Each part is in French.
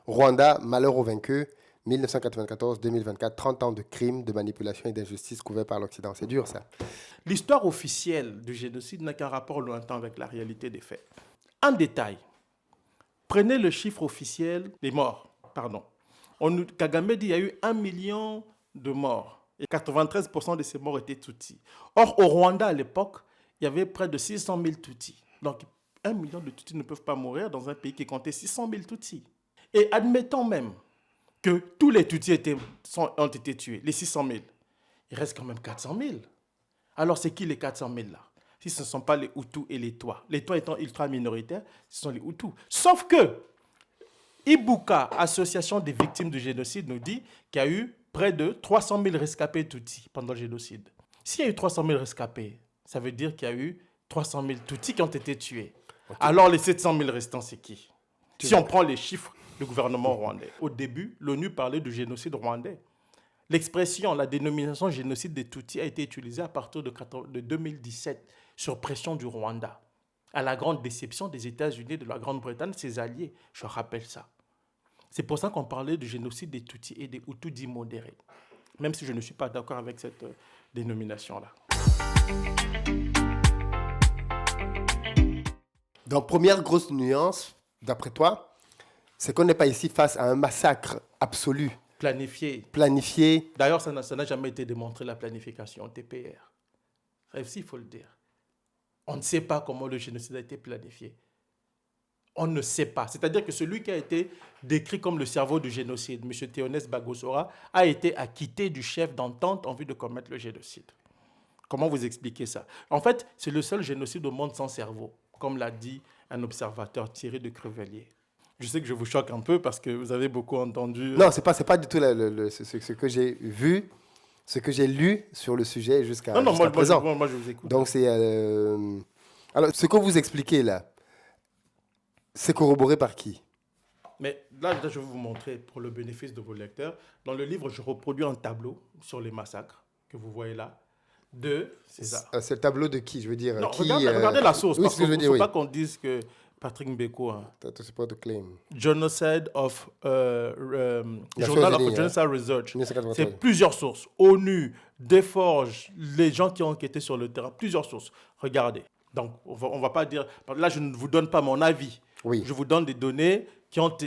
Rwanda, malheur aux vaincus, 1994-2024, 30 ans de crimes, de manipulation et d'injustice couverts par l'Occident. C'est dur, ça. L'histoire officielle du génocide n'a qu'un rapport lointain avec la réalité des faits. En détail, prenez le chiffre officiel des morts. Kagame dit qu'il y a eu 1 million de morts. Et 93% de ces morts étaient Tutsis. Or, au Rwanda, à l'époque, il y avait près de 600 000 Tutsis. Donc, 1 million de Tutsis ne peuvent pas mourir dans un pays qui comptait 600 000 Tutsis. Et admettons même que tous les Tutsis ont été tués, les 600 000. Il reste quand même 400 000. Alors, c'est qui les 400 000 là? Si ce ne sont pas les Hutus et les Twa. Les Twa étant ultra minoritaires, ce sont les Hutus. Sauf que Ibuka, Association des victimes du génocide, nous dit qu'il y a eu près de 300 000 rescapés Tutsis pendant le génocide. S'il y a eu 300 000 rescapés, ça veut dire qu'il y a eu 300 000 Tutsis qui ont été tués. Okay. Alors, les 700 000 restants, c'est qui? Si on prend les chiffres du gouvernement rwandais. Au début, l'ONU parlait du génocide rwandais. L'expression, la dénomination génocide des Tutsis a été utilisée à partir de 2017 sur pression du Rwanda, à la grande déception des États-Unis, de la Grande-Bretagne, ses alliés. Je rappelle ça. C'est pour ça qu'on parlait du génocide des Tutsis et des Hutus dits modérés, même si je ne suis pas d'accord avec cette dénomination-là. Donc, première grosse nuance, d'après toi, c'est qu'on n'est pas ici face à un massacre absolu. Planifié. D'ailleurs, ça n'a jamais été démontré, la planification, TPR. Ça aussi, il faut le dire. On ne sait pas comment le génocide a été planifié. On ne sait pas. C'est-à-dire que celui qui a été décrit comme le cerveau du génocide, M. Théoneste Bagosora, a été acquitté du chef d'entente en vue de commettre le génocide. Comment vous expliquez ça? En fait, c'est le seul génocide au monde sans cerveau, comme l'a dit un observateur, Thierry de Crevellier. Je sais que je vous choque un peu parce que vous avez beaucoup entendu... Non, c'est pas du tout ce que j'ai vu, ce que j'ai lu sur le sujet jusqu'à présent. Moi, je vous écoute. Donc, c'est... Alors, ce que vous expliquez là, c'est corroboré par qui? Mais là, je vais vous montrer pour le bénéfice de vos lecteurs. Dans le livre, je reproduis un tableau sur les massacres que vous voyez là. C'est ça. C'est le tableau de qui? Je veux dire, non, regardez la source. Oui, parce qu'il ne faut oui. pas qu'on dise que Patrick Mbeko... To support the claim. Genocide of... Journal of Genocide Research. 1980. C'est plusieurs sources. ONU, Desforges, les gens qui ont enquêté sur le terrain. Plusieurs sources. Regardez. Donc, on va pas dire... Là, je ne vous donne pas mon avis. Oui. Je vous donne des données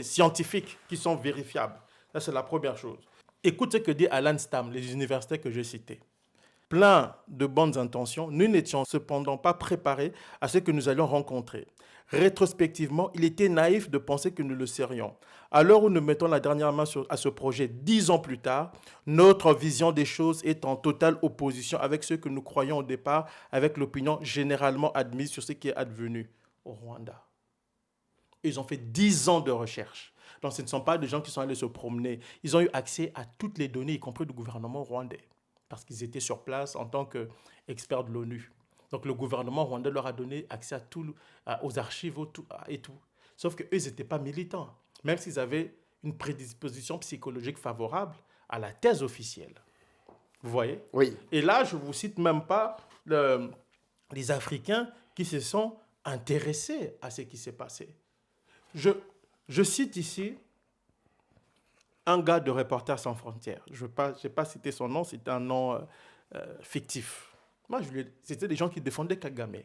scientifiques qui sont vérifiables. Ça, c'est la première chose. Écoute ce que dit Alan Stam, les universités que j'ai citées. Plein de bonnes intentions, nous n'étions cependant pas préparés à ce que nous allions rencontrer. Rétrospectivement, il était naïf de penser que nous le serions. À l'heure où nous mettons la dernière main à ce projet 10 ans plus tard, notre vision des choses est en totale opposition avec ce que nous croyions au départ, avec l'opinion généralement admise sur ce qui est advenu au Rwanda. Ils ont fait 10 ans de recherche. Donc ce ne sont pas des gens qui sont allés se promener. Ils ont eu accès à toutes les données, y compris du gouvernement rwandais, parce qu'ils étaient sur place en tant qu'experts de l'ONU. Donc le gouvernement rwandais leur a donné accès aux archives et tout. Sauf qu'eux, ils n'étaient pas militants, même s'ils avaient une prédisposition psychologique favorable à la thèse officielle. Vous voyez? Oui. Et là, je ne vous cite même pas les Africains qui se sont intéressés à ce qui s'est passé. Je cite ici un gars de Reporters sans frontières. Je n'ai pas cité son nom, c'est un nom fictif. Moi, c'était des gens qui défendaient Kagame.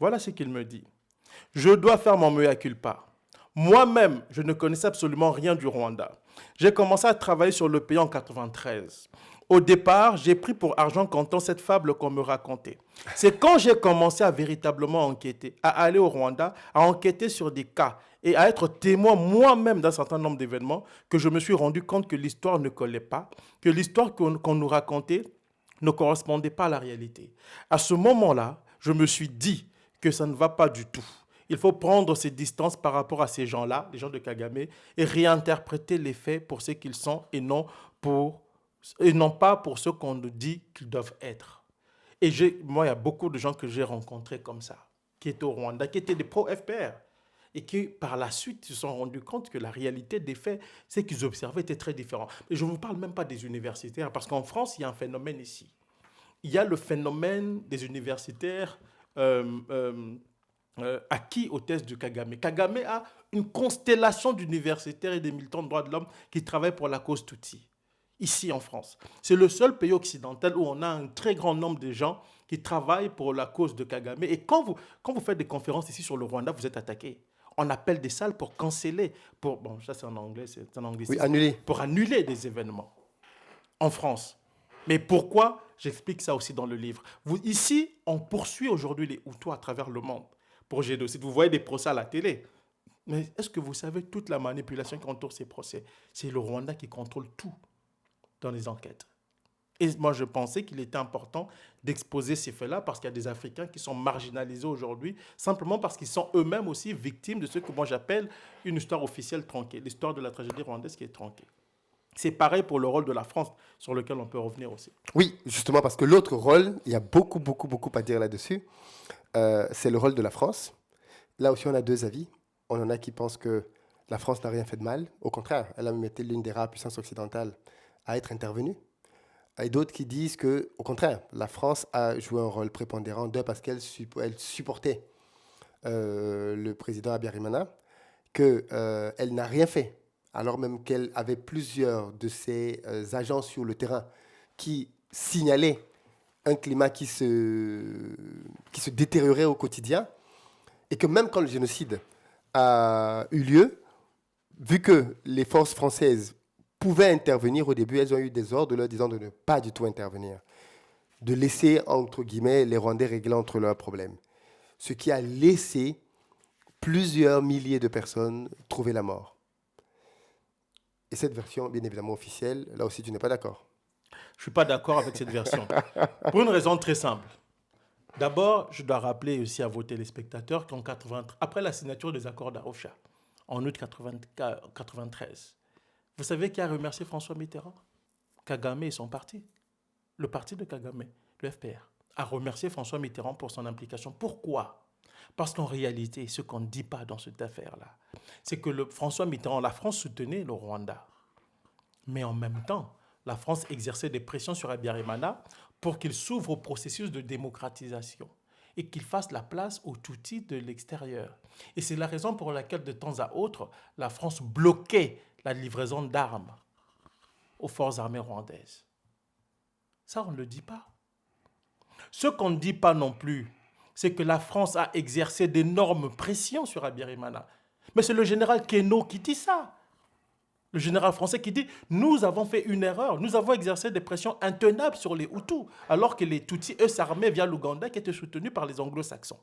Voilà ce qu'il me dit. Je dois faire mon mea culpa. Moi-même, je ne connaissais absolument rien du Rwanda. J'ai commencé à travailler sur le pays en 1993. Au départ, j'ai pris pour argent comptant cette fable qu'on me racontait. C'est quand j'ai commencé à véritablement enquêter, à aller au Rwanda, à enquêter sur des cas et à être témoin moi-même d'un certain nombre d'événements que je me suis rendu compte que l'histoire ne collait pas, que l'histoire qu'on nous racontait ne correspondait pas à la réalité. À ce moment-là, je me suis dit que ça ne va pas du tout. Il faut prendre ses distances par rapport à ces gens-là, les gens de Kagame, et réinterpréter les faits pour ce qu'ils sont et non pas pour ce qu'on nous dit qu'ils doivent être. Et moi, il y a beaucoup de gens que j'ai rencontrés comme ça, qui étaient au Rwanda, qui étaient des pro-FPR, et qui, par la suite, se sont rendus compte que la réalité des faits, ce qu'ils observaient était très différent. Et je ne vous parle même pas des universitaires, parce qu'en France, il y a un phénomène ici. Il y a le phénomène des universitaires acquis aux thèses de Kagame. Kagame a une constellation d'universitaires et de militants de droits de l'homme qui travaillent pour la cause Tutsi, ici en France. C'est le seul pays occidental où on a un très grand nombre de gens qui travaillent pour la cause de Kagame. Et quand vous faites des conférences ici sur le Rwanda, vous êtes attaqués. On appelle des salles pour canceller, bon, ça c'est en anglais, c'est en anglais. Oui, annuler. Pour annuler des événements en France. Mais pourquoi? J'explique ça aussi dans le livre. Ici, on poursuit aujourd'hui les Hutus à travers le monde pour génocide. Vous voyez des procès à la télé. Mais est-ce que vous savez toute la manipulation qui entoure ces procès? C'est le Rwanda qui contrôle tout dans les enquêtes. Et moi, je pensais qu'il était important d'exposer ces faits-là parce qu'il y a des Africains qui sont marginalisés aujourd'hui simplement parce qu'ils sont eux-mêmes aussi victimes de ce que moi j'appelle une histoire officielle tronquée, l'histoire de la tragédie rwandaise qui est tronquée. C'est pareil pour le rôle de la France, sur lequel on peut revenir aussi. Oui, justement, parce que l'autre rôle, il y a beaucoup à dire là-dessus, c'est le rôle de la France. Là aussi, on a deux avis. On en a qui pensent que la France n'a rien fait de mal. Au contraire, elle a même été l'une des rares puissances occidentales à être intervenue. Et d'autres qui disent que, au contraire, la France a joué un rôle prépondérant, parce qu'elle supportait le président Habyarimana, qu'elle n'a rien fait, alors même qu'elle avait plusieurs de ses agents sur le terrain qui signalaient un climat qui se détériorait au quotidien, et que même quand le génocide a eu lieu, vu que les forces françaises pouvaient intervenir au début, elles ont eu des ordres leur disant de ne pas du tout intervenir, de laisser, entre guillemets, les Rwandais régler entre leurs problèmes. Ce qui a laissé plusieurs milliers de personnes trouver la mort. Et cette version, bien évidemment officielle, là aussi, tu n'es pas d'accord? Je ne suis pas d'accord avec cette version. Pour une raison très simple. D'abord, je dois rappeler aussi à vos téléspectateurs après la signature des accords d'Arusha, en août 1993, vous savez qui a remercié François Mitterrand? Kagame et son parti. Le parti de Kagame, le FPR, a remercié François Mitterrand pour son implication. Pourquoi? Parce qu'en réalité, ce qu'on ne dit pas dans cette affaire-là, c'est que François Mitterrand, la France soutenait le Rwanda. Mais en même temps, la France exerçait des pressions sur Habyarimana pour qu'il s'ouvre au processus de démocratisation et qu'il fasse la place aux Tutsis de l'extérieur. Et c'est la raison pour laquelle, de temps à autre, la France bloquait la livraison d'armes aux forces armées rwandaises. Ça, on ne le dit pas. Ce qu'on ne dit pas non plus, c'est que la France a exercé d'énormes pressions sur Habyarimana. Mais c'est le général Keno qui dit ça. Le général français qui dit « Nous avons fait une erreur, nous avons exercé des pressions intenables sur les Hutus, alors que les Tutsis, eux, s'armaient via l'Ouganda qui était soutenu par les Anglo-Saxons. »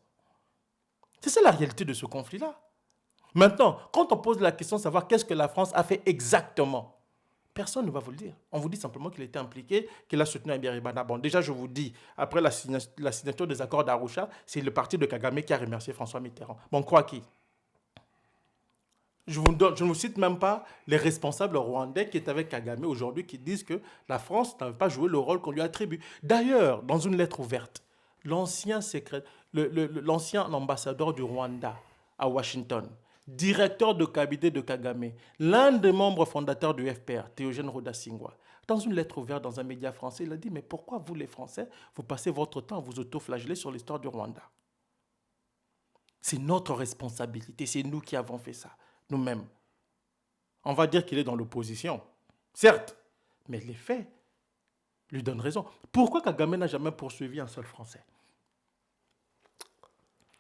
C'est ça la réalité de ce conflit-là. Maintenant, quand on pose la question de savoir qu'est-ce que la France a fait exactement, personne ne va vous le dire. On vous dit simplement qu'il était impliqué, qu'il a soutenu Habyarimana. Bon, déjà, je vous dis, après la signature des accords d'Arusha, c'est le parti de Kagame qui a remercié François Mitterrand. Bon, on croit qui? Je ne vous cite même pas les responsables rwandais qui étaient avec Kagame aujourd'hui, qui disent que la France n'avait pas joué le rôle qu'on lui attribue. D'ailleurs, dans une lettre ouverte, l'ancien ambassadeur du Rwanda à Washington, directeur de cabinet de Kagame, l'un des membres fondateurs du FPR, Théogène Rudasingwa, dans une lettre ouverte dans un média français, il a dit « Mais pourquoi vous, les Français, vous passez votre temps à vous auto-flageller sur l'histoire du Rwanda ?» C'est notre responsabilité, c'est nous qui avons fait ça, nous-mêmes. On va dire qu'il est dans l'opposition, certes, mais les faits lui donnent raison. Pourquoi Kagame n'a jamais poursuivi un seul Français?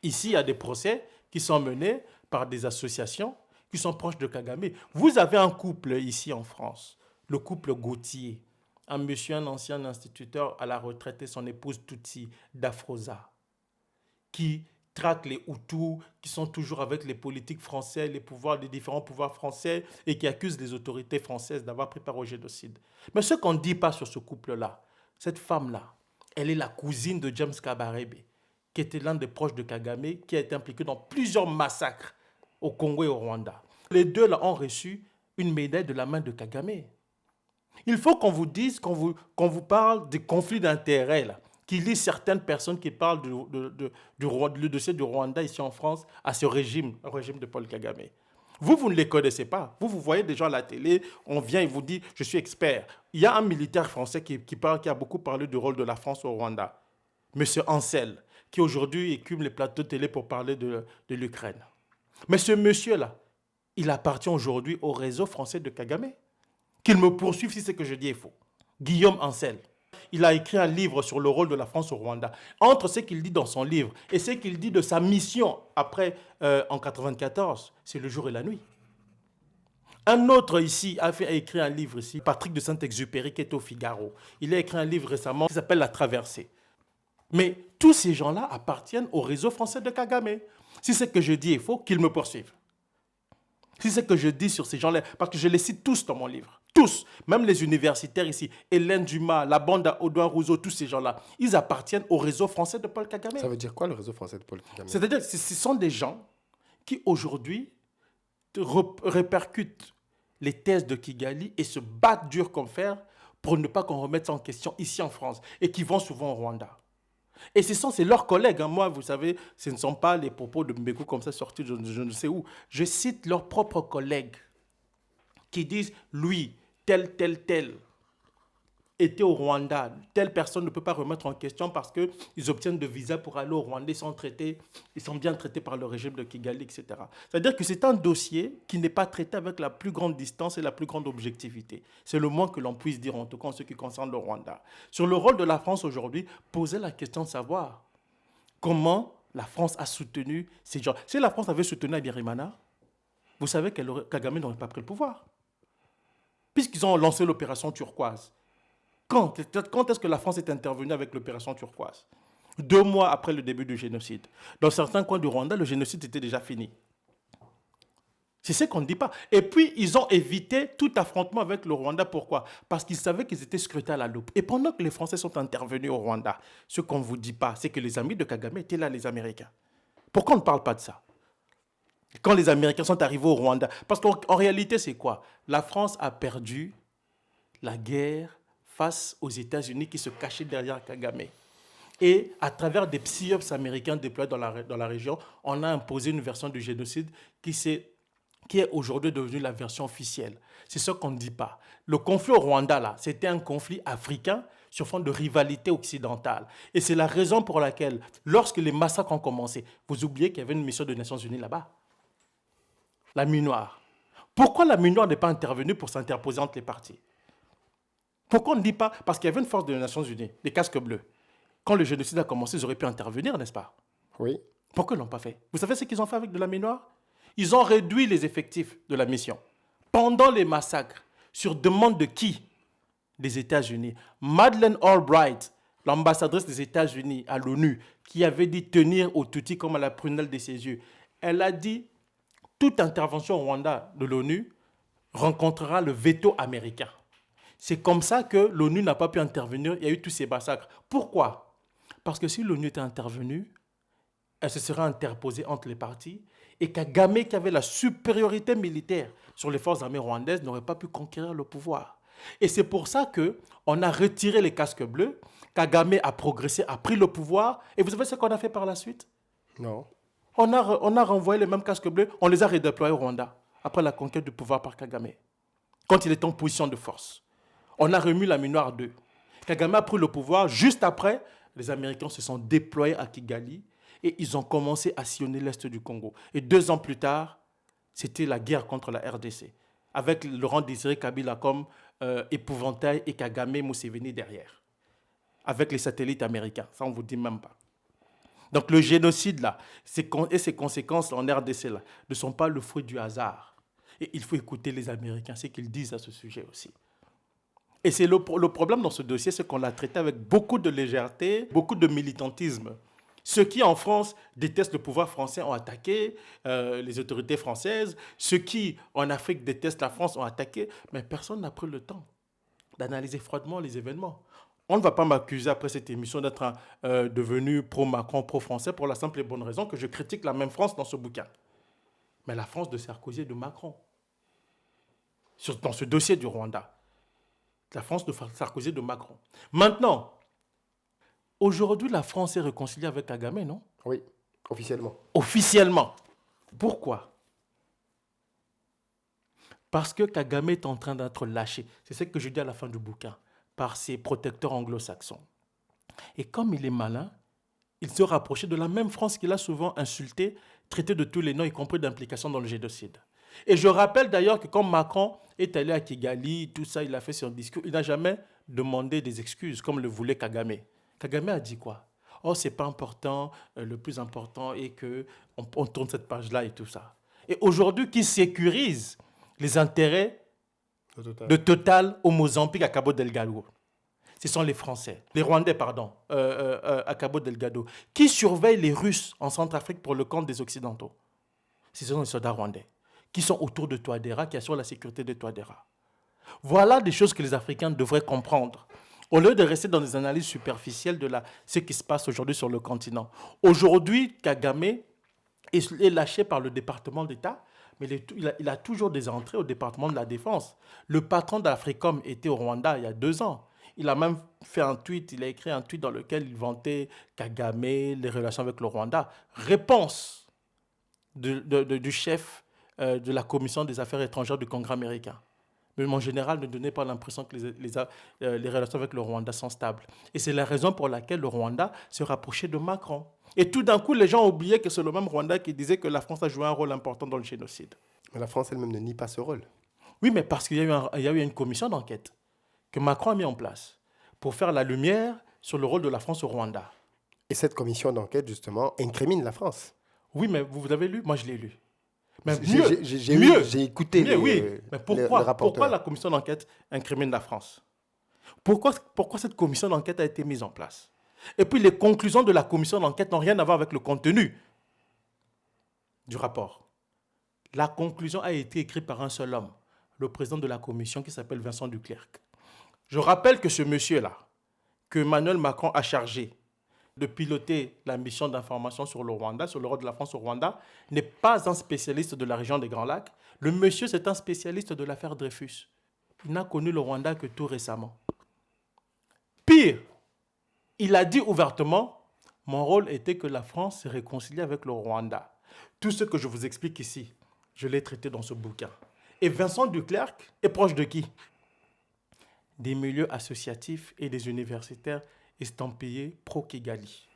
Ici, il y a des procès qui sont menés par des associations qui sont proches de Kagame. Vous avez un couple ici en France, le couple Gauthier, un monsieur, un ancien instituteur à la retraite et son épouse Tutsi, Dafrosa, qui traquent les Hutus, qui sont toujours avec les politiques français, les différents pouvoirs français et qui accusent les autorités françaises d'avoir préparé au génocide. Mais ce qu'on ne dit pas sur ce couple-là, cette femme-là, elle est la cousine de James Kabarebe, qui était l'un des proches de Kagame, qui a été impliqué dans plusieurs massacres au Congo et au Rwanda. Les deux là ont reçu une médaille de la main de Kagame. Il faut qu'on vous dise, qu'on vous parle des conflits d'intérêts, là, qui lie certaines personnes qui parlent du dossier du Rwanda ici en France à ce régime, le régime de Paul Kagame. Vous ne les connaissez pas. Vous voyez des gens à la télé, on vient et vous dit « je suis expert ». Il y a un militaire français qui a beaucoup parlé du rôle de la France au Rwanda, M. Ansel, qui aujourd'hui écume les plateaux de télé pour parler de l'Ukraine. Mais ce monsieur-là, il appartient aujourd'hui au réseau français de Kagame. Qu'il me poursuive si ce que je dis est faux. Guillaume Ancel. Il a écrit un livre sur le rôle de la France au Rwanda. Entre ce qu'il dit dans son livre et ce qu'il dit de sa mission après, en 1994, c'est le jour et la nuit. Un autre ici a écrit un livre ici, Patrick de Saint-Exupéry, qui est au Figaro. Il a écrit un livre récemment qui s'appelle La Traversée. Mais tous ces gens-là appartiennent au réseau français de Kagame. Si ce que je dis est faux, qu'ils me poursuivent. Si ce que je dis sur ces gens-là, parce que je les cite tous dans mon livre, tous, même les universitaires ici, Hélène Dumas, la bande à Audouin Rousseau, tous ces gens-là, ils appartiennent au réseau français de Paul Kagame. Ça veut dire quoi le réseau français de Paul Kagame? C'est-à-dire que ce sont des gens qui aujourd'hui répercutent les thèses de Kigali et se battent dur comme fer pour ne pas qu'on remette ça en question ici en France et qui vont souvent au Rwanda. Et c'est leurs collègues. Hein. Moi, vous savez, ce ne sont pas les propos de Mbeko comme ça sortis de je ne sais où. Je cite leurs propres collègues qui disent, lui, tel était au Rwanda. Telle personne ne peut pas remettre en question parce qu'ils obtiennent de visas pour aller au Rwanda. Ils sont bien traités par le régime de Kigali, etc. C'est-à-dire que c'est un dossier qui n'est pas traité avec la plus grande distance et la plus grande objectivité. C'est le moins que l'on puisse dire, en tout cas en ce qui concerne le Rwanda. Sur le rôle de la France aujourd'hui, poser la question de savoir comment la France a soutenu ces gens. Si la France avait soutenu Abiyarimana, vous savez que Kagame n'aurait pas pris le pouvoir. Puisqu'ils ont lancé l'opération turquoise. Quand est-ce que la France est intervenue avec l'opération turquoise? 2 mois après le début du génocide. Dans certains coins du Rwanda, le génocide était déjà fini. C'est ce qu'on ne dit pas. Et puis, ils ont évité tout affrontement avec le Rwanda. Pourquoi? Parce qu'ils savaient qu'ils étaient scrutés à la loupe. Et pendant que les Français sont intervenus au Rwanda, ce qu'on ne vous dit pas, c'est que les amis de Kagame étaient là, les Américains. Pourquoi on ne parle pas de ça? Quand les Américains sont arrivés au Rwanda. Parce qu'en réalité, c'est quoi? La France a perdu la guerre face aux États-Unis qui se cachaient derrière Kagame. Et à travers des psyops américains déployés dans la région, on a imposé une version du génocide qui est aujourd'hui devenue la version officielle. C'est ce qu'on ne dit pas. Le conflit au Rwanda, là, c'était un conflit africain sur fond de rivalité occidentale. Et c'est la raison pour laquelle, lorsque les massacres ont commencé, vous oubliez qu'il y avait une mission des Nations Unies là-bas. La MINUAR. Pourquoi la MINUAR n'est pas intervenue pour s'interposer entre les parties? Pourquoi on ne dit pas? Parce qu'il y avait une force des Nations Unies, les casques bleus. Quand le génocide a commencé, ils auraient pu intervenir, n'est-ce pas? Oui. Pourquoi ils ne l'ont pas fait? Vous savez ce qu'ils ont fait avec de la MINUAR? Ils ont réduit les effectifs de la mission. Pendant les massacres, sur demande de qui? Des États-Unis. Madeleine Albright, l'ambassadrice des États-Unis à l'ONU, qui avait dit tenir au Tutsi comme à la prunelle de ses yeux, elle a dit toute intervention au Rwanda de l'ONU rencontrera le veto américain. C'est comme ça que l'ONU n'a pas pu intervenir. Il y a eu tous ces massacres. Pourquoi? Parce que si l'ONU était intervenue, elle se serait interposée entre les parties et Kagame, qui avait la supériorité militaire sur les forces armées rwandaises, n'aurait pas pu conquérir le pouvoir. Et c'est pour ça qu'on a retiré les casques bleus, Kagame a progressé, a pris le pouvoir. Et vous savez ce qu'on a fait par la suite? Non. On a renvoyé les mêmes casques bleus, on les a redéployés au Rwanda, après la conquête du pouvoir par Kagame, quand il était en position de force. On a remis la MINUAR 2. Kagame a pris le pouvoir. Juste après, les Américains se sont déployés à Kigali et ils ont commencé à sillonner l'Est du Congo. Et 2 ans plus tard, c'était la guerre contre la RDC, avec Laurent Désiré Kabila comme épouvantail et Kagame Museveni derrière, avec les satellites américains. Ça, on ne vous dit même pas. Donc le génocide, là, et ses conséquences en RDC, là, ne sont pas le fruit du hasard. Et il faut écouter les Américains, ce qu'ils disent à ce sujet aussi. Et c'est le problème dans ce dossier, c'est qu'on l'a traité avec beaucoup de légèreté, beaucoup de militantisme. Ceux qui, en France, détestent le pouvoir français ont attaqué les autorités françaises. Ceux qui, en Afrique, détestent la France ont attaqué. Mais personne n'a pris le temps d'analyser froidement les événements. On ne va pas m'accuser après cette émission d'être devenu pro-Macron, pro-français, pour la simple et bonne raison que je critique la même France dans ce bouquin. Mais la France de Sarkozy et de Macron. Dans ce dossier du Rwanda. La France de Sarkozy et de Macron. Maintenant, aujourd'hui, la France est réconciliée avec Kagame, non? Oui, officiellement. Officiellement. Pourquoi? Parce que Kagame est en train d'être lâché. C'est ce que je dis à la fin du bouquin, par ses protecteurs anglo-saxons. Et comme il est malin, il se rapprochait de la même France qu'il a souvent insultée, traité de tous les noms, y compris d'implication dans le génocide. Et je rappelle d'ailleurs que quand Macron est allé à Kigali, tout ça, il a fait son discours, il n'a jamais demandé des excuses comme le voulait Kagame. Kagame a dit quoi? Oh, c'est pas important, le plus important est qu'on tourne cette page-là et tout ça. Et aujourd'hui, qui sécurise les intérêts de Total au Mozambique à Cabo Delgado? Ce sont les Français, les Rwandais, pardon, à Cabo Delgado. Qui surveille les Russes en Centrafrique pour le compte des Occidentaux? Ce sont les soldats rwandais qui sont autour de Touadéra, qui assurent la sécurité de Touadéra. Voilà des choses que les Africains devraient comprendre, au lieu de rester dans des analyses superficielles de ce qui se passe aujourd'hui sur le continent. Aujourd'hui, Kagame est lâché par le département d'État, mais il a toujours des entrées au département de la Défense. Le patron d'Africom était au Rwanda il y a 2 ans. Il a même fait un tweet, il a écrit un tweet dans lequel il vantait Kagame, les relations avec le Rwanda. Réponse du chef de la Commission des affaires étrangères du Congrès américain. Mais mon général ne donnait pas l'impression que les relations avec le Rwanda sont stables. Et c'est la raison pour laquelle le Rwanda se rapprochait de Macron. Et tout d'un coup, les gens ont oublié que c'est le même Rwanda qui disait que la France a joué un rôle important dans le génocide. Mais la France elle-même ne nie pas ce rôle. Oui, mais parce qu'il y a eu une commission d'enquête que Macron a mis en place pour faire la lumière sur le rôle de la France au Rwanda. Et cette commission d'enquête, justement, incrimine la France. Oui, mais vous avez lu? Moi, je l'ai lu. Mais J'ai écouté mais pourquoi, le rapporteur. pourquoi la commission d'enquête incrimine la France? Pourquoi cette commission d'enquête a été mise en place? Et puis les conclusions de la commission d'enquête n'ont rien à voir avec le contenu du rapport. La conclusion a été écrite par un seul homme, le président de la commission qui s'appelle Vincent Duclercq. Je rappelle que ce monsieur-là, que Emmanuel Macron a chargé de piloter la mission d'information sur le Rwanda, sur le rôle de la France au Rwanda, n'est pas un spécialiste de la région des Grands Lacs. Le monsieur, c'est un spécialiste de l'affaire Dreyfus. Il n'a connu le Rwanda que tout récemment. Pire, il a dit ouvertement, mon rôle était que la France se réconcilie avec le Rwanda. Tout ce que je vous explique ici, je l'ai traité dans ce bouquin. Et Vincent Duclercq est proche de qui? Des milieux associatifs et des universitaires estampillés pro-Kigali.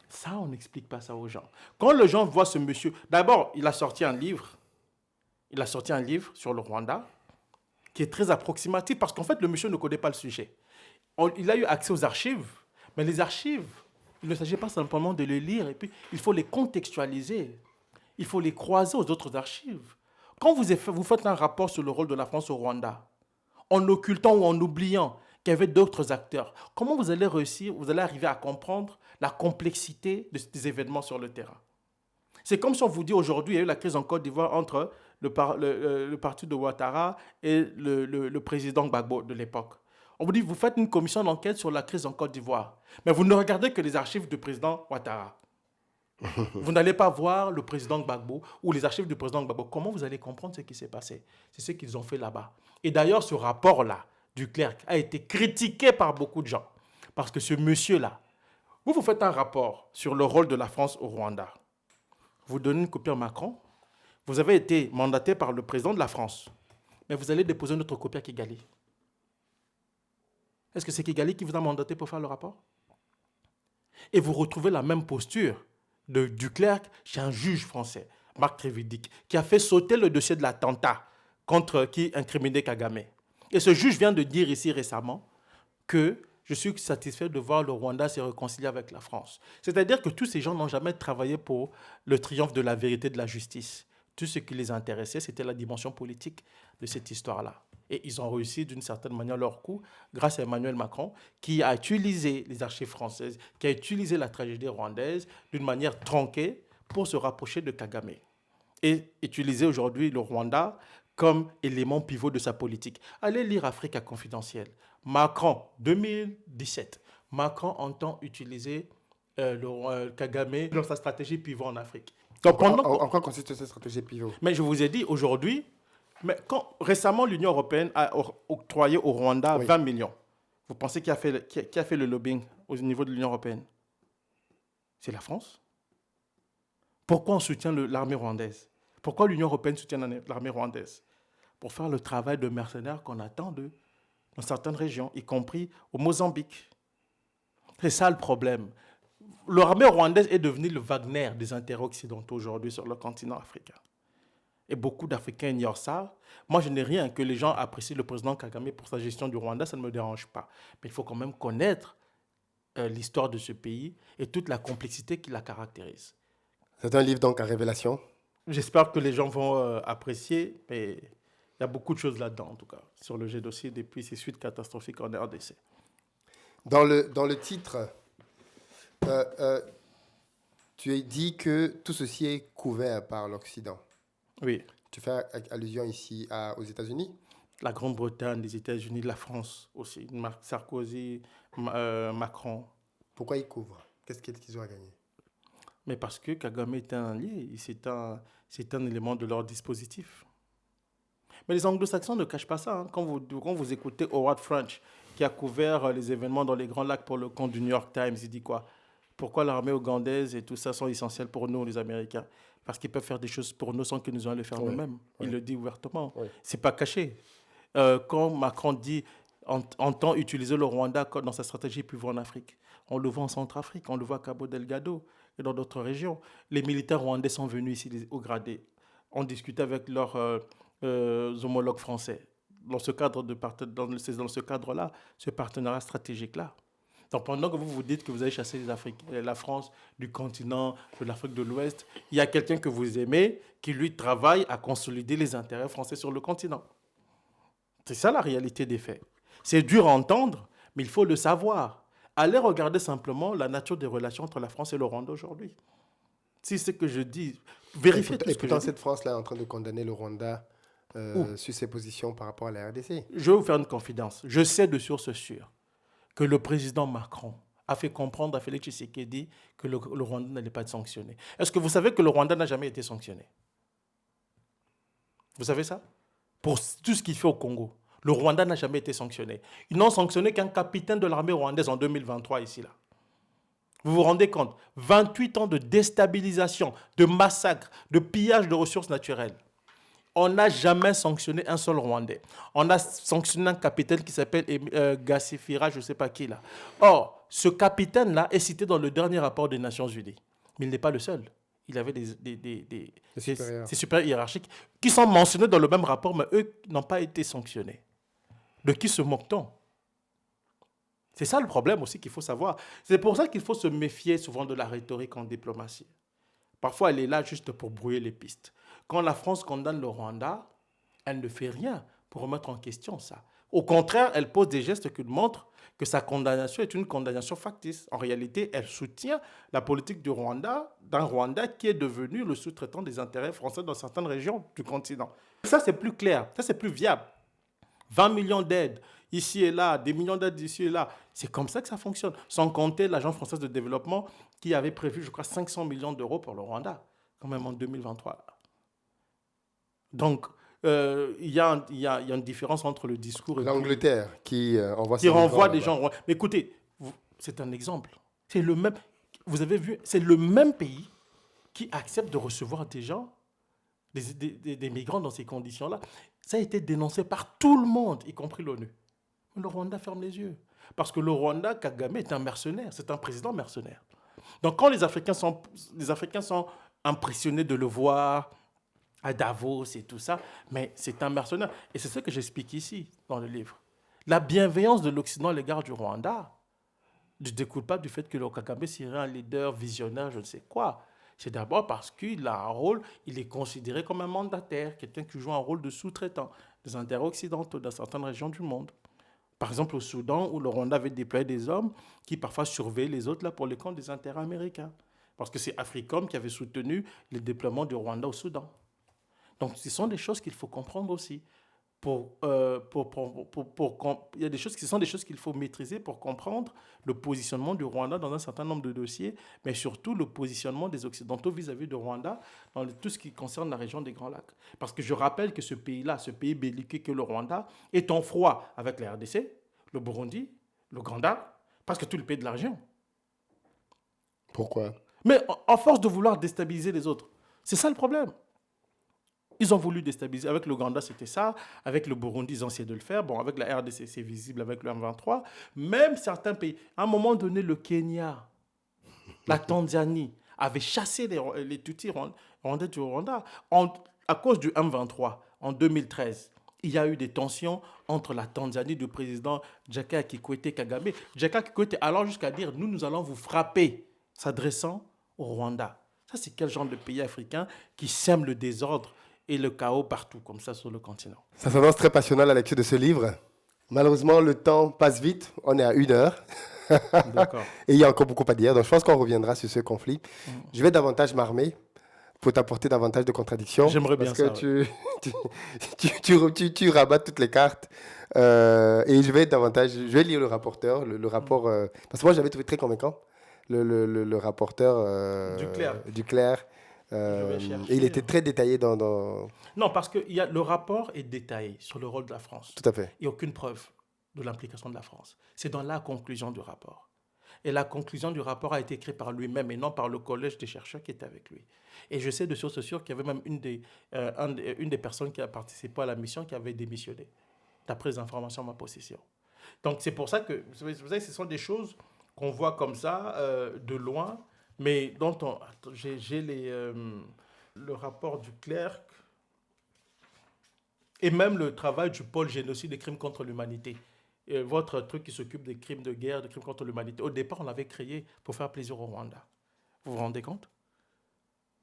Ça, on n'explique pas ça aux gens. Quand les gens voient ce monsieur... D'abord, il a sorti un livre. Il a sorti un livre sur le Rwanda qui est très approximatif parce qu'en fait, le monsieur ne connaît pas le sujet. Il a eu accès aux archives, mais les archives, il ne s'agit pas simplement de les lire et puis il faut les contextualiser. Il faut les croiser aux autres archives. Quand vous faites un rapport sur le rôle de la France au Rwanda, en occultant ou en oubliant qu'il y avait d'autres acteurs, comment vous allez réussir, vous allez arriver à comprendre la complexité des événements sur le terrain? C'est comme si on vous dit aujourd'hui, il y a eu la crise en Côte d'Ivoire entre le parti de Ouattara et le président Gbagbo de l'époque. On vous dit, vous faites une commission d'enquête sur la crise en Côte d'Ivoire, mais vous ne regardez que les archives du président Ouattara. Vous n'allez pas voir le président Gbagbo ou les archives du président Gbagbo. Comment vous allez comprendre ce qui s'est passé? C'est ce qu'ils ont fait là-bas. Et d'ailleurs, ce rapport-là, Duclercq, a été critiqué par beaucoup de gens. Parce que ce monsieur-là, vous faites un rapport sur le rôle de la France au Rwanda. Vous donnez une copie à Macron. Vous avez été mandaté par le président de la France. Mais vous allez déposer notre copie à Kigali. Est-ce que c'est Kigali qui vous a mandaté pour faire le rapport? Et vous retrouvez la même posture de Duclercq chez un juge français, Marc Trévidic, qui a fait sauter le dossier de l'attentat contre qui incriminait Kagame. Et ce juge vient de dire ici récemment que je suis satisfait de voir le Rwanda se réconcilier avec la France. C'est-à-dire que tous ces gens n'ont jamais travaillé pour le triomphe de la vérité et de la justice. Tout ce qui les intéressait, c'était la dimension politique de cette histoire-là. Et ils ont réussi d'une certaine manière leur coup grâce à Emmanuel Macron qui a utilisé les archives françaises, qui a utilisé la tragédie rwandaise d'une manière tronquée pour se rapprocher de Kagame. Et utiliser aujourd'hui le Rwanda comme élément pivot de sa politique. Allez lire Africa Confidentielle. Macron, 2017, Macron entend utiliser Kagame dans sa stratégie pivot en Afrique. Donc, en quoi consiste cette stratégie pivot? Mais je vous ai dit aujourd'hui, récemment l'Union européenne a octroyé au Rwanda 20 millions. Vous pensez qui a fait le lobbying au niveau de l'Union européenne? C'est la France. Pourquoi on soutient l'armée rwandaise? Pourquoi l'Union européenne soutient l'armée rwandaise? Pour faire le travail de mercenaires qu'on attend d'eux dans certaines régions, y compris au Mozambique. C'est ça le problème. l'armée rwandaise est devenue le Wagner des intérêts occidentaux aujourd'hui sur le continent africain. Et beaucoup d'Africains ignorent ça. Moi, je n'ai rien que les gens apprécient le président Kagame pour sa gestion du Rwanda, ça ne me dérange pas. Mais il faut quand même connaître l'histoire de ce pays et toute la complexité qui la caractérise. C'est un livre donc à révélation. J'espère que les gens vont apprécier, mais il y a beaucoup de choses là-dedans, en tout cas, sur le génocide et puis ces suites catastrophiques en RDC. Dans le titre, tu as dit que tout ceci est couvert par l'Occident. Oui. Tu fais allusion ici aux États-Unis? La Grande-Bretagne, les États-Unis, la France aussi, Sarkozy, Macron. Pourquoi ils couvrent? Qu'est-ce qu'ils ont à gagner? Mais parce que Kagame est un allié, c'est un élément de leur dispositif. Mais les anglo-saxons ne cachent pas ça. Hein. Quand vous écoutez Howard French, qui a couvert les événements dans les Grands Lacs pour le compte du New York Times, il dit quoi? Pourquoi l'armée ougandaise et tout ça sont essentiels pour nous, les Américains? Parce qu'ils peuvent faire des choses pour nous sans que nous ayons à les faire nous-mêmes. Il le dit ouvertement. Oui. C'est pas caché. Quand Macron dit entend utiliser le Rwanda dans sa stratégie pour en Afrique, on le voit en Centrafrique, on le voit à Cabo Delgado et dans d'autres régions. Les militaires rwandais sont venus ici au Gradé. On discutait avec leurs homologues français. Dans ce cadre-là, ce partenariat stratégique-là. Donc pendant que vous vous dites que vous allez chasser la France du continent, de l'Afrique de l'Ouest, il y a quelqu'un que vous aimez qui, lui, travaille à consolider les intérêts français sur le continent. C'est ça la réalité des faits. C'est dur à entendre, mais il faut le savoir. Allez regarder simplement la nature des relations entre la France et le Rwanda aujourd'hui. Si c'est ce que je dis, vérifiez tout ce que je dis. Et pourtant, cette France-là est en train de condamner le Rwanda sur ses positions par rapport à la RDC. Je vais vous faire une confidence. Je sais de source sûre que le président Macron a fait comprendre à Félix Tshisekedi que le Rwanda n'allait pas être sanctionné. Est-ce que vous savez que le Rwanda n'a jamais été sanctionné? Vous savez ça? Pour tout ce qu'il fait au Congo, le Rwanda n'a jamais été sanctionné. Ils n'ont sanctionné qu'un capitaine de l'armée rwandaise en 2023 ici, là. Vous vous rendez compte? 28 ans de déstabilisation, de massacre, de pillage de ressources naturelles. On n'a jamais sanctionné un seul Rwandais. On a sanctionné un capitaine qui s'appelle Gassifira, je ne sais pas qui là. Or, ce capitaine-là est cité dans le dernier rapport des Nations Unies. Mais il n'est pas le seul. Il avait ses supérieurs hiérarchiques qui sont mentionnés dans le même rapport, mais eux n'ont pas été sanctionnés. De qui se moque-t-on? C'est ça le problème aussi qu'il faut savoir. C'est pour ça qu'il faut se méfier souvent de la rhétorique en diplomatie. Parfois, elle est là juste pour brouiller les pistes. Quand la France condamne le Rwanda, elle ne fait rien pour remettre en question ça. Au contraire, elle pose des gestes qui montrent que sa condamnation est une condamnation factice. En réalité, elle soutient la politique du Rwanda, d'un Rwanda qui est devenu le sous-traitant des intérêts français dans certaines régions du continent. Ça, c'est plus clair, ça, c'est plus viable. 20 millions d'aides ici et là, des millions d'aides ici et là. C'est comme ça que ça fonctionne. Sans compter l'Agence française de développement qui avait prévu, je crois, 500 millions d'euros pour le Rwanda, quand même en 2023. Donc, il y a une différence entre le discours et l'Angleterre qui renvoie des gens. Mais écoutez, c'est un exemple. C'est le même. Vous avez vu, c'est le même pays qui accepte de recevoir des gens, des migrants dans ces conditions-là. Ça a été dénoncé par tout le monde, y compris l'ONU. Mais le Rwanda ferme les yeux. Parce que le Rwanda, Kagame est un mercenaire, c'est un président mercenaire. Donc quand les Africains sont impressionnés de le voir à Davos et tout ça, mais c'est un mercenaire. Et c'est ce que j'explique ici, dans le livre. La bienveillance de l'Occident à l'égard du Rwanda ne découle pas du fait que le Kagame serait un leader visionnaire, je ne sais quoi. C'est d'abord parce qu'il a un rôle, il est considéré comme un mandataire, quelqu'un qui joue un rôle de sous-traitant des intérêts occidentaux dans certaines régions du monde. Par exemple au Soudan, où le Rwanda avait déployé des hommes qui parfois surveillaient les autres là pour les comptes des intérêts américains. Parce que c'est Africom qui avait soutenu le déploiement du Rwanda au Soudan. Donc ce sont des choses qu'il faut comprendre aussi. Il y a des choses qui sont des choses qu'il faut maîtriser pour comprendre le positionnement du Rwanda dans un certain nombre de dossiers, mais surtout le positionnement des Occidentaux vis-à-vis du Rwanda dans tout ce qui concerne la région des Grands Lacs. Parce que je rappelle que ce pays-là, ce pays belliqueux que le Rwanda, est en froid avec la RDC, le Burundi, l'Ouganda, presque tous les pays de la région. Pourquoi? Mais en force de vouloir déstabiliser les autres. C'est ça le problème. Ils ont voulu déstabiliser. Avec l'Ouganda, c'était ça. Avec le Burundi, ils ont essayé de le faire. Bon, avec la RDC, c'est visible avec le M23. Même certains pays. À un moment donné, le Kenya. La Tanzanie avait chassé les Tutsis rwandais du Rwanda. À cause du M23, en 2013, il y a eu des tensions entre la Tanzanie du président Jakaya Kikwete Kagame. Jakaya Kikwete allant jusqu'à dire « nous allons vous frapper », s'adressant au Rwanda. Ça, c'est quel genre de pays africain qui sème le désordre et le chaos partout, comme ça, sur le continent? Ça s'annonce très passionnant, la lecture de ce livre. Malheureusement, le temps passe vite. On est à 1 heure. D'accord. Et il y a encore beaucoup à dire. Donc, je pense qu'on reviendra sur ce conflit. Je vais davantage m'armer pour t'apporter davantage de contradictions. J'aimerais bien ça. Parce que tu rabats toutes les cartes. Et je vais lire le rapporteur, le rapport. Parce que moi, j'avais trouvé très convaincant le rapporteur du Clerc. Et il était très détaillé dans... Non, parce que le rapport est détaillé sur le rôle de la France. Tout à fait. Il n'y a aucune preuve de l'implication de la France. C'est dans la conclusion du rapport. Et la conclusion du rapport a été écrite par lui-même et non par le collège des chercheurs qui était avec lui. Et je sais de source sûre qu'il y avait même une des personnes qui a participé à la mission qui avait démissionné, d'après les informations à ma possession. Donc c'est pour ça que, vous savez, ce sont des choses qu'on voit comme ça, de loin, mais dont j'ai le rapport du Clerc et même le travail du pôle génocide et crimes contre l'humanité. Votre truc qui s'occupe des crimes de guerre, des crimes contre l'humanité. Au départ, on l'avait créé pour faire plaisir au Rwanda. Vous vous rendez compte?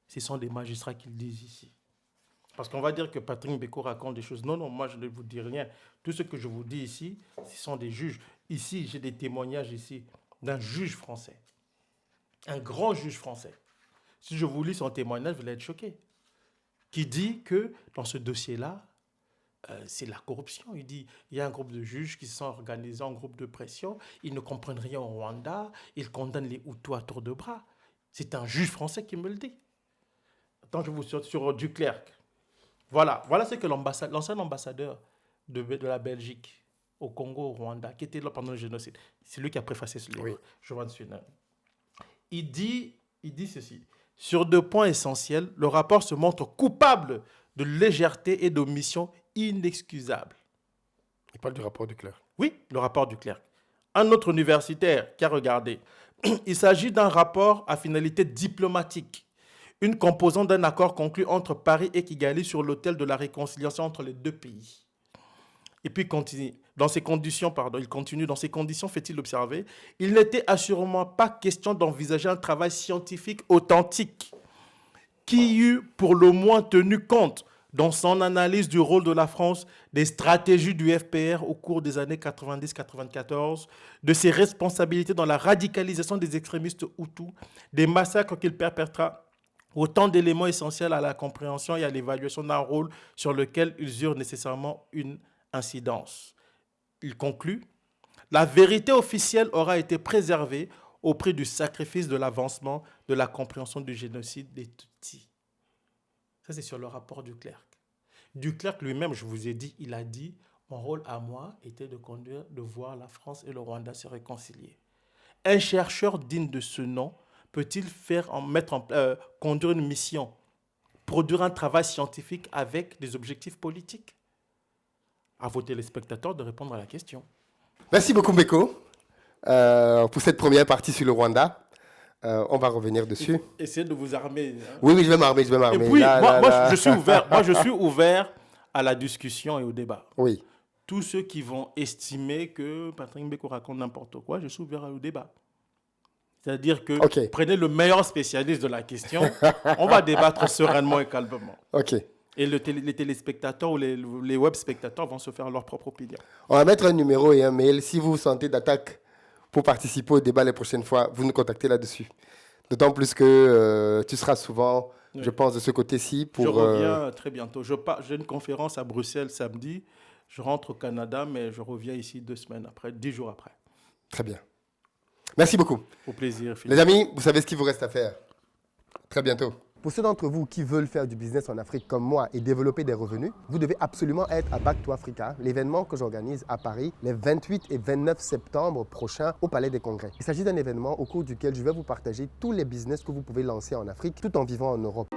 Ce sont des magistrats qui le disent ici. Parce qu'on va dire que Patrick Mbeko raconte des choses. Non, moi, je ne vous dis rien. Tout ce que je vous dis ici, ce sont des juges. Ici, j'ai des témoignages ici d'un juge français. Un grand juge français. Si je vous lis son témoignage, vous allez être choqué. Qui dit que dans ce dossier-là, c'est la corruption. Il dit, il y a un groupe de juges qui se sont organisés en groupe de pression. Ils ne comprennent rien au Rwanda. Ils condamnent les Hutus à tour de bras. C'est un juge français qui me le dit. Attends, je vous sur Duclerc. Voilà ce que l'ancien ambassadeur de la Belgique au Congo, au Rwanda, qui était là pendant le génocide, c'est lui qui a préfacé ce livre, oui. Jovan Sunan. Il dit ceci. Sur 2 points essentiels, le rapport se montre coupable de légèreté et d'omission inexcusables. Il parle du rapport du Clerc. Oui, le rapport du Clerc. Un autre universitaire qui a regardé. Il s'agit d'un rapport à finalité diplomatique, une composante d'un accord conclu entre Paris et Kigali sur l'autel de la réconciliation entre les 2 pays. Et puis il continue, dans ces conditions, fait-il observer, il n'était assurément pas question d'envisager un travail scientifique authentique qui eût pour le moins tenu compte dans son analyse du rôle de la France, des stratégies du FPR au cours des années 90-94, de ses responsabilités dans la radicalisation des extrémistes Hutus, des massacres qu'il perpétra, autant d'éléments essentiels à la compréhension et à l'évaluation d'un rôle sur lequel ils eurent nécessairement une incidence. Il conclut, la vérité officielle aura été préservée au prix du sacrifice de l'avancement de la compréhension du génocide des Tutsis. Ça, c'est sur le rapport du Clerc. Du Clerc lui-même, je vous ai dit, il a dit, mon rôle à moi était de voir la France et le Rwanda se réconcilier. Un chercheur digne de ce nom peut-il conduire une mission, produire un travail scientifique avec des objectifs politiques? À vos téléspectateurs de répondre à la question. Merci beaucoup, Mbeko, pour cette première partie sur le Rwanda. On va revenir dessus. Essayez de vous armer. Hein. Oui, je vais m'armer. Et puis, moi, je suis ouvert à la discussion et au débat. Oui. Tous ceux qui vont estimer que Patrick Mbeko raconte n'importe quoi, je suis ouvert au débat. C'est-à-dire que prenez le meilleur spécialiste de la question, on va débattre sereinement et calmement. OK. Et les téléspectateurs ou les web spectateurs vont se faire leur propre opinion. On va mettre un numéro et un mail. Si vous vous sentez d'attaque pour participer au débat les prochaines fois, vous nous contactez là-dessus. D'autant plus que tu seras souvent, je pense, de ce côté-ci. Je reviens très bientôt. J'ai une conférence à Bruxelles samedi. Je rentre au Canada, mais je reviens ici 2 semaines après, 10 jours après. Très bien. Merci beaucoup. Au plaisir, Philippe. Les amis, vous savez ce qu'il vous reste à faire. Très bientôt. Pour ceux d'entre vous qui veulent faire du business en Afrique comme moi et développer des revenus, vous devez absolument être à Back to Africa, l'événement que j'organise à Paris les 28 et 29 septembre prochains au Palais des Congrès. Il s'agit d'un événement au cours duquel je vais vous partager tous les business que vous pouvez lancer en Afrique tout en vivant en Europe.